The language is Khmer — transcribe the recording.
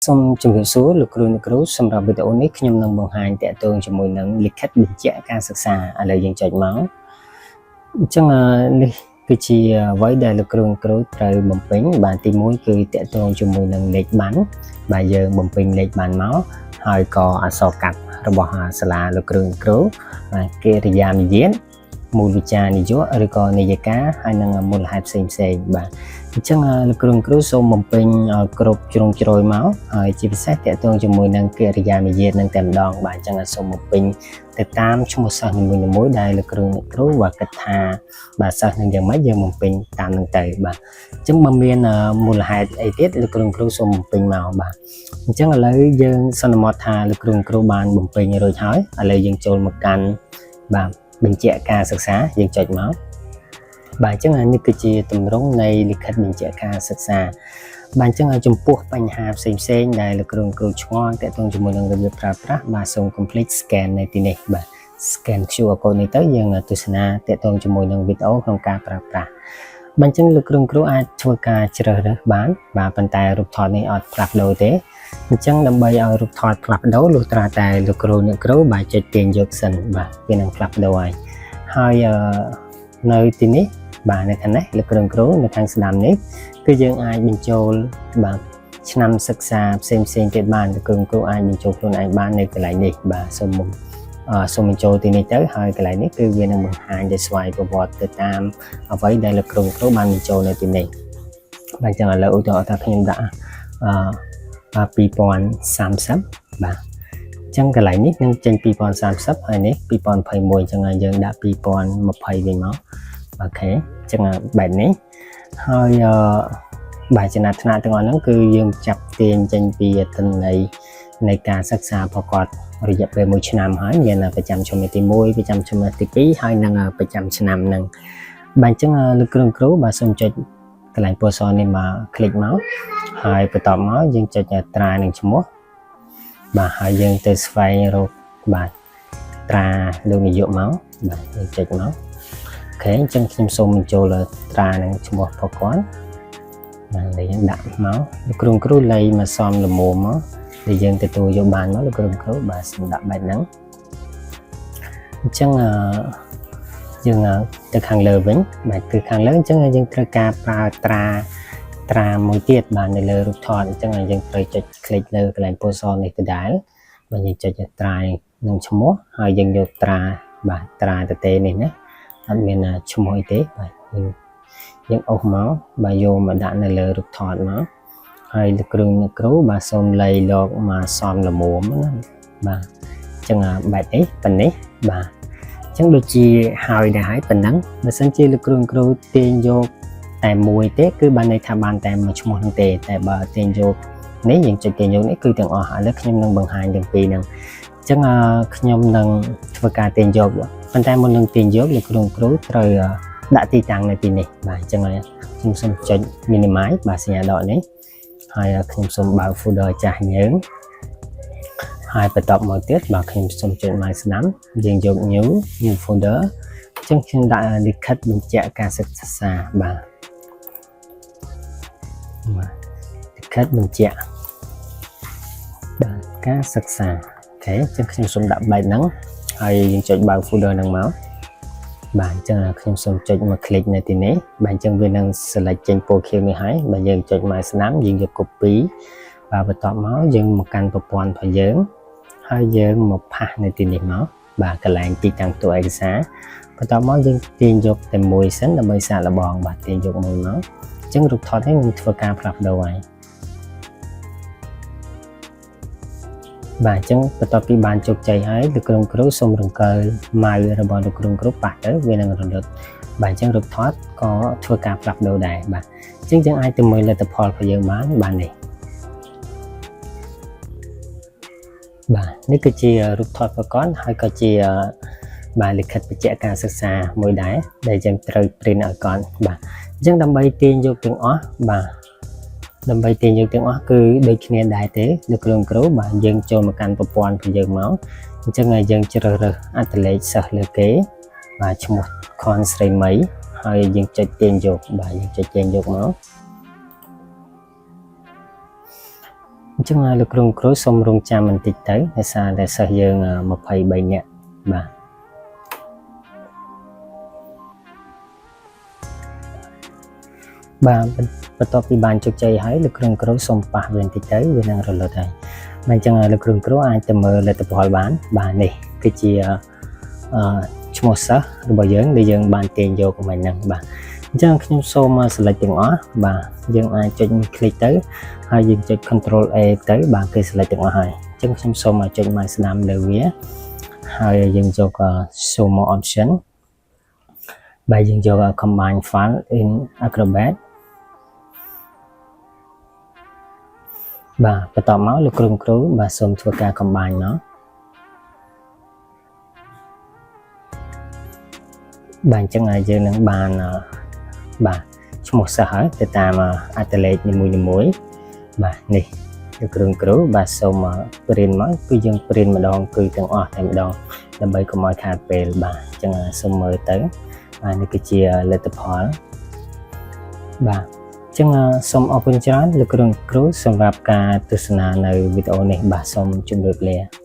សូមជម្រាបសួរលោកគ្រូអ្នកគ្រូសម្រាប់វីដេអូនេះខ្ញុំនឹងបង្ហាញតាក់ទងជាមួយនឹងលិខិតបញ្ជាក់ការសិក្សាឥឡូវយើងចុចមកអញ្ចឹងនេះគឺជាអ្វីដែលលោកគ្រូអ្នកគ្រូត្រូវបំពេញបាទទី1គឺតាក់ទងជាមួយនឹងលេខប័ណ្ណបាទយើងបំពេញលេខប័ណ្ណមកហើយក៏អក្សរកាត់របស់សាលាលោកគ្រូអ្នកគ្រូបាទកិរិយាមាយាទមូលវិជ្ជានយោបាយឬក៏ន័យការហើយនឹងមូលហេតុផ្សេងបាទអញ្ចឹងលោកគ្រូគ្រូសូមបំពេញឲ្យគ្រប់ជ្រុងជ្រោយមកហើយជាពិសេសតកតងជាមួយនឹងកិរិយាមាយាទនឹងតែម្ដងបាទអញ្ចឹងសូមបំពេញទៅតាមឈ្មោះសិស្សនីមួយៗដែលលោកគ្រូអ្នកគ្រូបាទគិតថាបាទសិស្សនឹងយ៉ាងម៉េចយើងបំពេញតាមនឹងទៅបាទអញ្ចឹងបើមានមូលហេតុអីទៀតលោកគ្រូគ្រូសូមបំពេញមកបាទអញ្ចឹងឥឡូវយើងសន្មតថាលោកគ្រូគ្រូបានបំពេញរួចហើយឥឡូវយើងចូលមកកាន់បាទបញ្ជាក់ការសិក្សាយើងចុចមកបាទអញ្ចឹងនេះគឺជាទម្រង់នៃលិខិតបញ្ជាក់ការសិក្សាបាទអញ្ចឹងចំពោះបញ្ហាផ្សេងៗដែលលោកគ្រូឆ្ងល់ទាក់ទងជាមួយនឹងរបៀបប្រើប្រាស់បាទសូម complete scan នៅទីនេះបាទ scan QR code នេះទៅយើងទស្សនាទាក់ទងជាមួយនឹងវីដេអូក្នុងការប្រើប្រាស់បាទអញ្ចឹងលោកគ្រូអាចធ្វើការជ្រើសរើសបានបាទប៉ុន្តែរូបថតនេះអត់ផ្លាស់ប្ដូរទេអញ្ចឹងដើម្បីឲ្យរូបថតផ្លាស់ប្ដូរលុះត្រាតែលោកគ្រូបាទចុចទាញយកសិនបាទវានឹងផ្លាស់ប្ដូរហើយនៅទីនេះបាទនៅខាងនេះលោកគ្រូនៅខាងស្ដាំនេះគឺយើងអាចបញ្ចូលបាទឆ្នាំសិក្សាផ្សេងទៀតបានលោកគ្រូអាចបញ្ចូលខ្លួនឯងបាននៅកន្លែងនេះបាទសូមបញ្ចូលទីនេះទៅហើយកន្លែងនេះគឺវានឹងបង្ហាញដោយស្វ័យប្រវត្តិទៅតាមអ្វីដែលលោកគ្រូបានបញ្ចូលនៅទីនេះបាទអញ្ចឹងឥឡូវឧទាហរណ៍ថាខ្ញុំដាក់2030បាទអញ្ចឹងកន្លែងនេះនឹងចេញ2030ហើយនេះ2021អញ្ចឹងយើងដាក់2020វិញមកអូខេអញ្ចឹងបែបនេះហើយបាទចំណាត់ថ្នាក់ទាំងអស់ហ្នឹងគឺយើងចាប់ទាញចេញពីអត្ថន័យនៃការសិក្សាប្រកបរយៈពេល1ឆ្នាំហើយមានប្រចាំឆ្នាំទី1ប្រចាំឆ្នាំទី2ហើយនឹងប្រចាំឆ្នាំហ្នឹងបាទអញ្ចឹងលោកគ្រូបាទសូមចុចកន្លែងពណ៌សនេះមកคลิกមកហើយបន្ទាប់មកយើងចុចត្រានឹងឈ្មោះបាទហើយយើងទៅស្វែងរកបាទត្រាលោកនាយកមកបាទយើងចុចមកអូខេអញ្ចឹងខ្ញុំសូមបញ្ចូលត្រានឹងឈ្មោះរបស់គាត់បាទយើងដាក់មកលោកគ្រូលៃមកសំលមមកដែលយើងទទួលយកបានមកលោកគ្រូបាទសម្រាប់បែបហ្នឹងអញ្ចឹងយើងទៅខាងលើវិញបាទគឺខាងលើអញ្ចឹងយើងត្រូវការប្រើត្រាមួយទៀតបាទនៅលើរូបថតអញ្ចឹងយើងត្រូវចុចคลิกលើកន្លែងពណ៌សនេះដដែលបាទយើងចុចត្រានឹងឈ្មោះហើយយើងយកត្រាបាទត្រាតេនេះណាអត់មានឈ្មោះអីទេបាទយើងអូសមកបាទយកមកដាក់នៅលើរូបថតមកហើយលោកគ្រូបាទសូមលៃលោកមកសំលមណាបាទអញ្ចឹងបែបនេះប៉ុណ្នេះបាទអញ្ចឹងដូចជាហើយដែរហើយប៉ុណ្ណឹងបើសិនជាលោកគ្រូទាញយកតែមួយទេគឺបានន័យថាបានតែមួយឈ្មោះហ្នឹងទេតែបើទាញយកនេះយើងចុចទាញយកនេះគឺទាំងអស់ឥឡូវខ្ញុំនឹងបង្ហាញទាំងពីរហ្នឹងអញ្ចឹងខ្ញុំនឹងធ្វើការទាញយកប៉ុន្តែមុននឹងទាញយកលោកគ្រូត្រូវដាក់ទីតាំងនៅទីនេះបាទអញ្ចឹងខ្ញុំសូមចុច minimize បាទសញ្ញាដកនេះហើយខ្ញុំសូមបើក folder ចាស់យើងហើយបន្ទាប់មកទៀតបាទខ្ញុំសូមចុច mouse ស្ដាំយើងយក new folder អញ្ចឹងខ្ញុំដាក់លិខិតបញ្ជាក់ការសិក្សាបាទលិខិតបញ្ជាក់ការសិក្សាអូខេអញ្ចឹងខ្ញុំសូមដាក់បែបហ្នឹងហើយយើងចុចបើក folder ហ្នឹងមកបាទអញ្ចឹងខ្ញុំសូមចុចមក click នៅទីនេះបាទអញ្ចឹងវានឹង select ចេញពណ៌ខៀវនេះហើយបាទយើងចុច mouse ស្ដាំយើងយក copy បាទបន្ទាប់មកយើងមកកាន់ប្រព័ន្ធរបស់យើងហើយយើងមកផាសនៅទីនេះមកបាទកន្លែងទីតាំងតួឯកសារបន្ទាប់មកយើងទាញយកតែមួយសិនដើម្បីសាកល្បងបាទទាញយកមួយមកអញ្ចឹងរូបថតនេះនឹងធ្វើការផ្លាស់ប្ដូរហើយបាទអញ្ចឹងបន្ទាប់ពីបានជោគជ័យហើយលោកគ្រូសូមរង្កើម៉ៅរបស់លោកគ្រូប៉ះទៅវានឹងរលត់បាទអញ្ចឹងរូបថតក៏ធ្វើការផ្លាស់ប្ដូរដែរបាទអញ្ចឹងយើងអាចទៅមើលលទ្ធផលរបស់យើងបាននេះបាទនេះគឺជារូបថតប្រកបហើយក៏ជាបាទលិខិតបញ្ជាក់ការសិក្សាមួយដែរដែលយើងត្រូវ print ឲ្យគាត់បាទអញ្ចឹងដើម្បីទាញយកទាំងអស់បាទដើម្បីទាញយកទាំងអស់គឺដូចគ្នាដែរទេលោកគ្រូបាទយើងចូលមកកាន់ប្រព័ន្ធរបស់យើងមកអញ្ចឹងយើងជ្រើសរើសអត្ថលេខសិស្សលើគេបាទឈ្មោះខនស្រីមីហើយយើងចុចទាញយកបាទយើងចុចទាញយកមកអ ចឹងលោកគ្រូសូមរងចាំបន្តិចទៅដោយសារតែសិស្សយើង23នាក់បាទបន្ទាប់ពីបានជោគជ័យហើយលោកគ្រូសូមប៉ះវាបន្តិចទៅវានឹងរលត់ហើយបាទអញ្ចឹងលោកគ្រូអាចទៅមើលលទ្ធផលបាននេះគឺជាឈ្មោះសិស្សរបស់យើងដែលយើងបានទាញយកមកហ្នឹងបាទអញ្ចឹងខ្ញុំសូមselect ទាំងអស់បាទយើងអាចចុចคลิกទៅហើយយើងចុច Ctrl A ទៅបាទគេ select ទាំងអស់ហើយអញ្ចឹងខ្ញុំសូមចុច mouse ស្ដាំលើវាហើយយើងយក show more option បាទយើងយក combine file in Acrobat បាទបន្តមកលោកគ្រូបាទសូមធ្វើការ combine មកបាទអញ្ចឹងយើងនឹងបានបាទឈ្មោះសិស្សហើយទៅតាមអត្តលេខនីមួយៗបាទនេះលោកគ្រូបាទសូមព្រីនមកគឺយើងព្រីនម្ដងគឺទាំងអស់តែម្ដងដើម្បីកុំឲ្យខាតពេលបាទអញ្ចឹងសូមមើលទៅបាទនេះគឺជាលទ្ធផលបាទអញ្ចឹងសូមអរគុណច្រើនលោកគ្រូសម្រាប់ការទស្សនានៅវីដេអូនេះបាទសូមជម្រាបលា